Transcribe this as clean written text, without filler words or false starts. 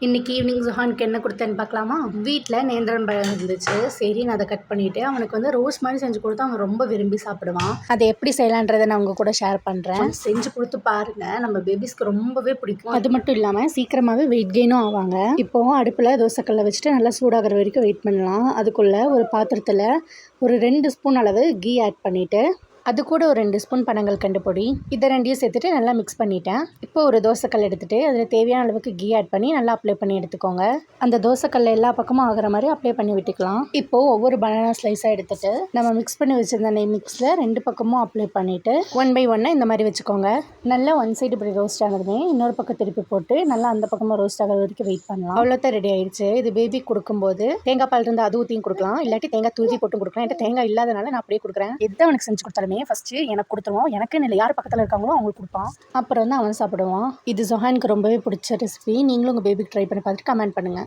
இன்றைக்கி ஈவினிங் ஜுஹானுக்கு என்ன கொடுத்தேன்னு பார்க்கலாமா? வீட்டில் நேந்திரம் பழம் இருந்துச்சு. சரி நான் அதை கட் பண்ணிவிட்டு அவனுக்கு வந்து ரோஸ் மாதிரி செஞ்சு கொடுத்தா அவன் ரொம்ப விரும்பி சாப்பிடுவான். அதை எப்படி செய்யலான்றதை நான் உங்கள் கூட ஷேர் பண்ணுறேன். செஞ்சு கொடுத்து பாருங்கள், நம்ம பேபிஸ்க்கு ரொம்பவே பிடிக்கும். அது மட்டும் இல்லாமல் சீக்கிரமாகவே வெயிட் கெயினும் ஆவாங்க. இப்போது அடுப்பில் தோசைக்கல்லை வச்சுட்டு நல்லா சூடாகிற வரைக்கும் வெயிட் பண்ணலாம். அதுக்குள்ளே ஒரு பாத்திரத்தில் ஒரு 2 ஸ்பூன் அளவு கீ ஆட் பண்ணிவிட்டு அது கூட ஒரு 2 ஸ்பூன் பனங்கல்கண்டு பொடி, இதை 2யும் சேர்த்துட்டு நல்லா மிக்ஸ் பண்ணிட்டேன். இப்போ ஒரு தோசைக்கல் எடுத்துகிட்டு அதில் தேவையான அளவுக்கு கீ ஆட் பண்ணி நல்லா அப்ளை பண்ணி எடுத்துக்கோங்க. அந்த தோசைக்கல்ல எல்லா பக்கமும் ஆகிற மாதிரி அப்ளை பண்ணி விட்டுக்கலாம். இப்போது ஒவ்வொரு பனானா ஸ்லைஸாக எடுத்துகிட்டு நம்ம மிக்ஸ் பண்ணி வச்சுருந்த நெய் மிக்ஸில் 2 பக்கமும் அப்ளை பண்ணிவிட்டு 1 by 1 இந்த மாதிரி வச்சுக்கோங்க. நல்லா 1 சைடு இப்படி ரோஸ்ட் ஆனதுமே இன்னொரு பக்கம் திருப்பி போட்டு நல்லா அந்த பக்கமாக ரோஸ்ட் ஆகிற வரைக்கும் வெயிட் பண்ணலாம். அவ்வளோதான், ரெடி ஆயிடுச்சு. இது பேபி கொடுக்கும்போது தேங்காய் பால் இருந்து அது ஊற்றியும் கொடுக்கலாம், இல்லாட்டி தேங்காய் தூதி போட்டும் கொடுக்கலாம். என்கிட்ட தேங்காய் இல்லாதனால நான் அப்படியே கொடுக்குறேன். எதை அவனுக்கு செஞ்சு கொடுத்தாலுமே ஃபஸ்ட்டு எனக்கு கொடுத்துருவோம், எனக்குன்னு இல்லை, யார் பக்கத்தில் இருக்காங்களோ அவங்களுக்கு கொடுப்பான். அப்புறம் வந்து அவன் சாப்பிடுவான். இது ஜொஹானுக்கு ரொம்பவே பிடிச்ச ரெசிபி. நீங்களும் உங்கள் பேபிக்கு ட்ரை பண்ணி பார்த்துட்டு கமெண்ட் பண்ணுங்கள்.